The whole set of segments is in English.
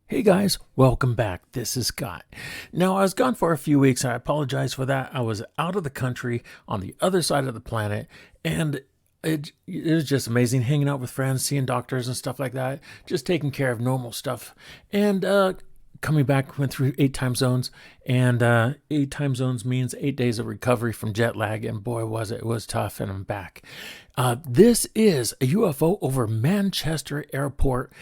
Hey guys, welcome back. This is Scott. Now, I was gone for a few weeks. I apologize for that. I was out of the country on the other side of the planet, and it was just amazing hanging out with friends, seeing doctors and stuff like that, just taking care of normal stuff. And coming back, went through 8 time zones, and 8 time zones means 8 days of recovery from jet lag. And boy, it was tough, and I'm back. This is a UFO over Manchester Airport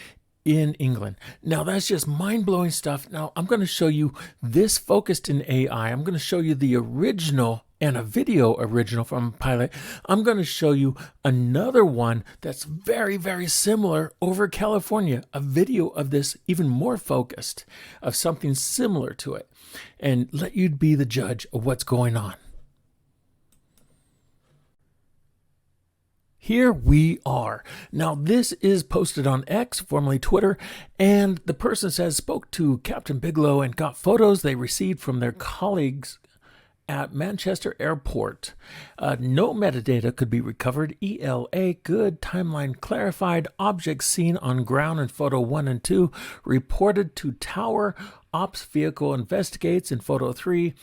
in England. Now, that's just mind-blowing stuff. Now, I'm going to show you this focused in AI. I'm going to show you the original and a video original from a pilot. I'm going to show you another one that's very, very similar over California, a video of this even more focused, of something similar to it, and let you be the judge of what's going on. Here we are. Now, this is posted on X, formerly Twitter, and the person says spoke to Captain Bigelow and got photos they received from their colleagues at Manchester Airport. No metadata could be recovered. ELA, good. Timeline clarified. Objects seen on ground in photo 1 and 2 reported to tower. Ops vehicle investigates in photo 3.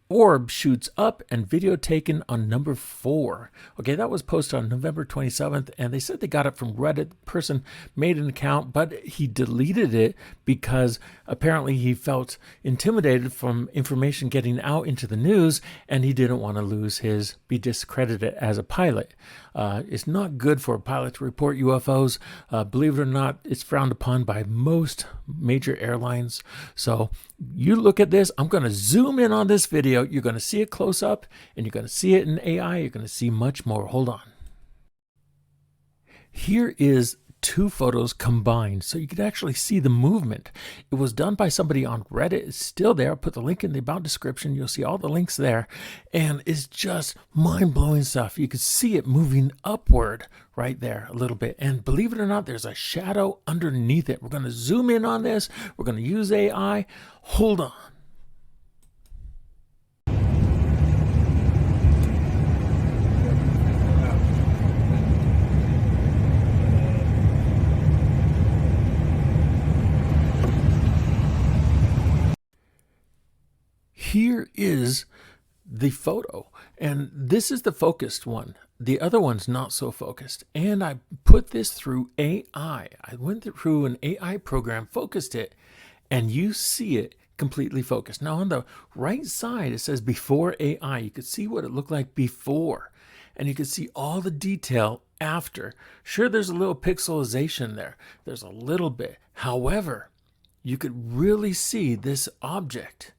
Orb shoots up and video taken on number 4. Okay, that was posted on November 27th, and they said they got it from Reddit. The person made an account, but he deleted it because apparently he felt intimidated from information getting out into the news, and he didn't want to be discredited as a pilot. It's not good for a pilot to report UFOs. Believe it or not, it's frowned upon by most major airlines. So you look at this. I'm going to zoom in on this video. You're going to see it close up, and you're going to see it in AI. You're going to see much more. Hold on. Here is 2 photos combined, so you could actually see the movement. It was done by somebody on Reddit. It's still there. I'll put the link in the about description. You'll see all the links there, and it's just mind-blowing stuff. You could see it moving upward right there a little bit, and believe it or not, there's a shadow underneath it. We're going to zoom in on this. We're going to use AI. Hold on. Here is the photo, and this is the focused one. The other one's not so focused, and I put this through AI. I went through an AI program, focused it, and you see it completely focused. Now, on the right side, it says before AI. You could see what it looked like before, and you could see all the detail after. Sure, there's a little pixelization there. There's a little bit. However, you could really see this object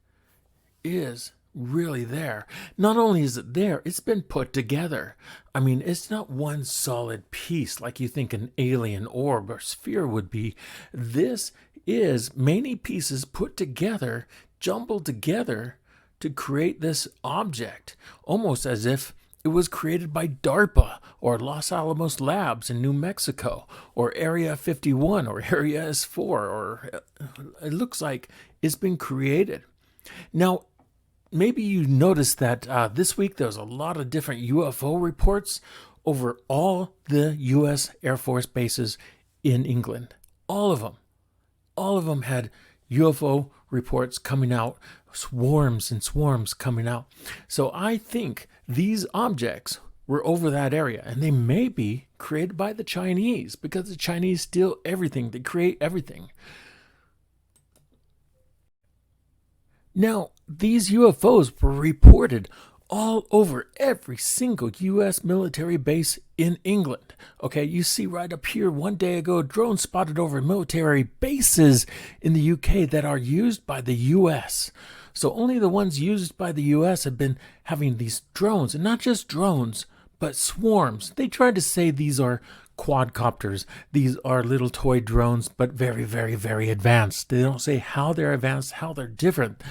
is really there. Not only is it there, it's been put together. I mean, it's not one solid piece like you think an alien orb or sphere would be. This is many pieces put together, jumbled together to create this object, almost as if it was created by DARPA or Los Alamos Labs in New Mexico or Area 51 or Area S4, or it looks like it's been created. Now, maybe you noticed that this week there was a lot of different UFO reports over all the U.S. Air Force bases in England. All of them. All of them had UFO reports coming out, swarms and swarms coming out. So I think these objects were over that area, and they may be created by the Chinese, because the Chinese steal everything. They create everything. Now, these UFOs were reported all over every single U.S. military base in England. Okay, you see right up here, one day ago, drones spotted over military bases in the UK that are used by the U.S. So only the ones used by the U.S. have been having these drones, and not just drones, but swarms. They tried to say these are quadcopters. These are little toy drones, but very, very, very advanced. They don't say how they're advanced, how they're different.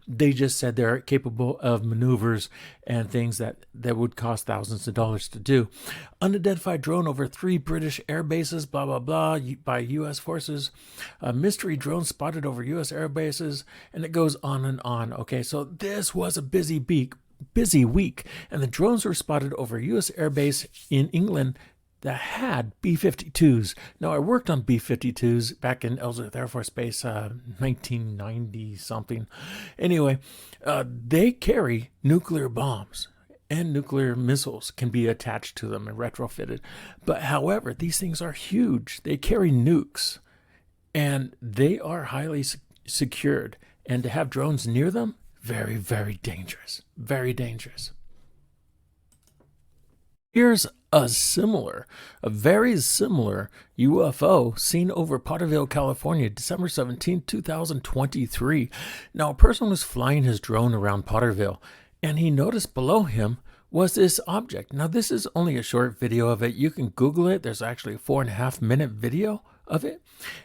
They just said they're capable of maneuvers and things that would cost thousands of dollars to do. Unidentified drone over 3 British air bases, blah, blah, blah, by U.S. forces. A mystery drone spotted over U.S. air bases, and it goes on and on. Okay, so this was a busy week, and the drones were spotted over U.S. airbase in England that had B-52s. Now, I worked on B-52s back in Ellsworth Air Force Base, 1990 something. Anyway, they carry nuclear bombs, and nuclear missiles can be attached to them and retrofitted. But however, these things are huge. They carry nukes, and they are highly secured. And to have drones near them, very, very dangerous. Very dangerous. Here's a very similar UFO seen over Potterville, California, December 17, 2023. Now, a person was flying his drone around Potterville, and he noticed below him was this object. Now, this is only a short video of it. You can Google it. There's actually a 4.5-minute video of it.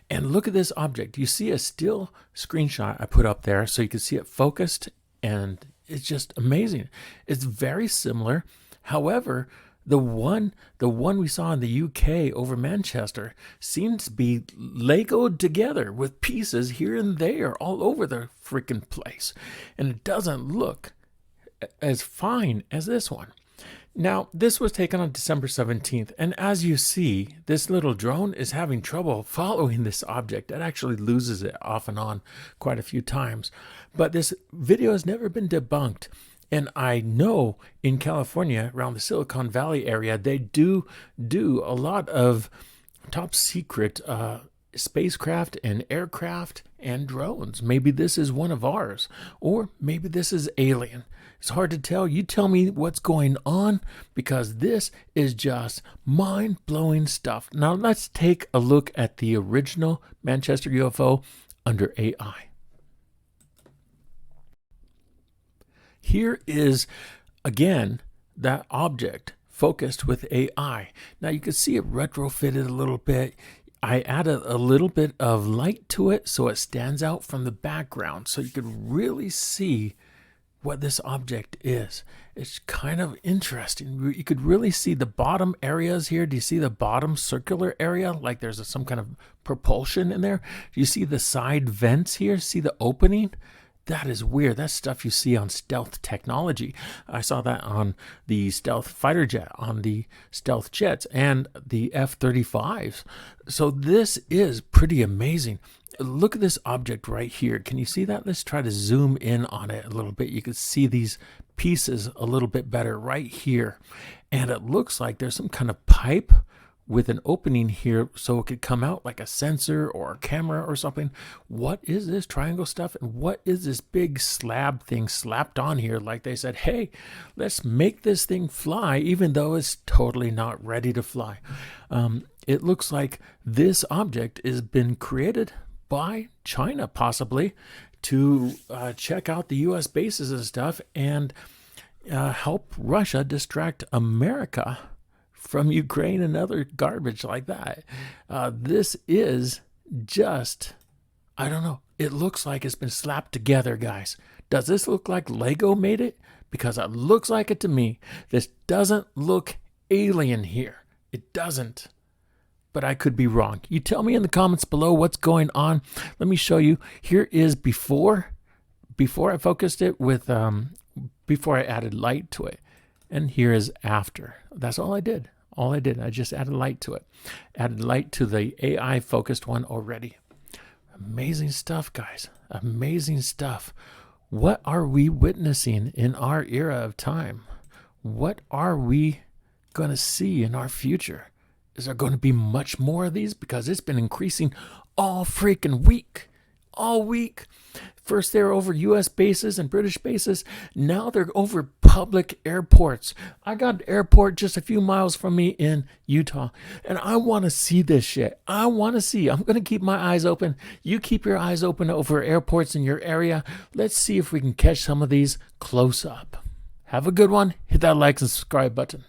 And look at this object. You see a still screenshot I put up there so you can see it focused, and it's just amazing. It's very similar. However, the one we saw in the UK over Manchester seems to be Legoed together with pieces here and there all over the freaking place. And it doesn't look as fine as this one. Now, this was taken on December 17th, and as you see, this little drone is having trouble following this object. It actually loses it off and on quite a few times. But this video has never been debunked. And I know in California, around the Silicon Valley area, they do a lot of top secret spacecraft and aircraft and drones. Maybe this is one of ours, or maybe this is alien. It's hard to tell. You tell me what's going on, because this is just mind-blowing stuff. Now let's take a look at the original Manchester UFO under AI. Here is, again, that object focused with AI. Now you can see it retrofitted a little bit. I added a little bit of light to it so it stands out from the background so you could really see what this object is. It's kind of interesting. You could really see the bottom areas here. Do you see the bottom circular area? Like there's some kind of propulsion in there. Do you see the side vents here? See the opening? That is weird. That's stuff you see on stealth technology. I saw that on the stealth fighter jet, on the stealth jets, and the F-35s. So this is pretty amazing. Look at this object right here. Can you see that? Let's try to zoom in on it a little bit. You can see these pieces a little bit better right here. And it looks like there's some kind of pipe with an opening here so it could come out like a sensor or a camera or something. What is this triangle stuff? And what is this big slab thing slapped on here? Like they said, hey, let's make this thing fly, even though it's totally not ready to fly. It looks like this object has been created by China, possibly, to check out the U.S. bases and stuff and help Russia distract America from Ukraine and other garbage like that. This is just, I don't know. It looks like it's been slapped together, guys. Does this look like Lego made it? Because it looks like it to me. This doesn't look alien here. It doesn't. But I could be wrong. You tell me in the comments below what's going on. Let me show you. Here is before I focused it with, before I added light to it. And here is after. That's all I did. I just added light to it. Added light to the AI focused one already. Amazing stuff, guys. Amazing stuff. What are we witnessing in our era of time? What are we going to see in our future? Is there going to be much more of these? Because it's been increasing all freaking week. All week. First they're over U.S. bases and British bases. Now they're over public airports. I got an airport just a few miles from me in Utah. And I want to see this shit. I want to see. I'm going to keep my eyes open. You keep your eyes open over airports in your area. Let's see if we can catch some of these close up. Have a good one. Hit that like and subscribe button.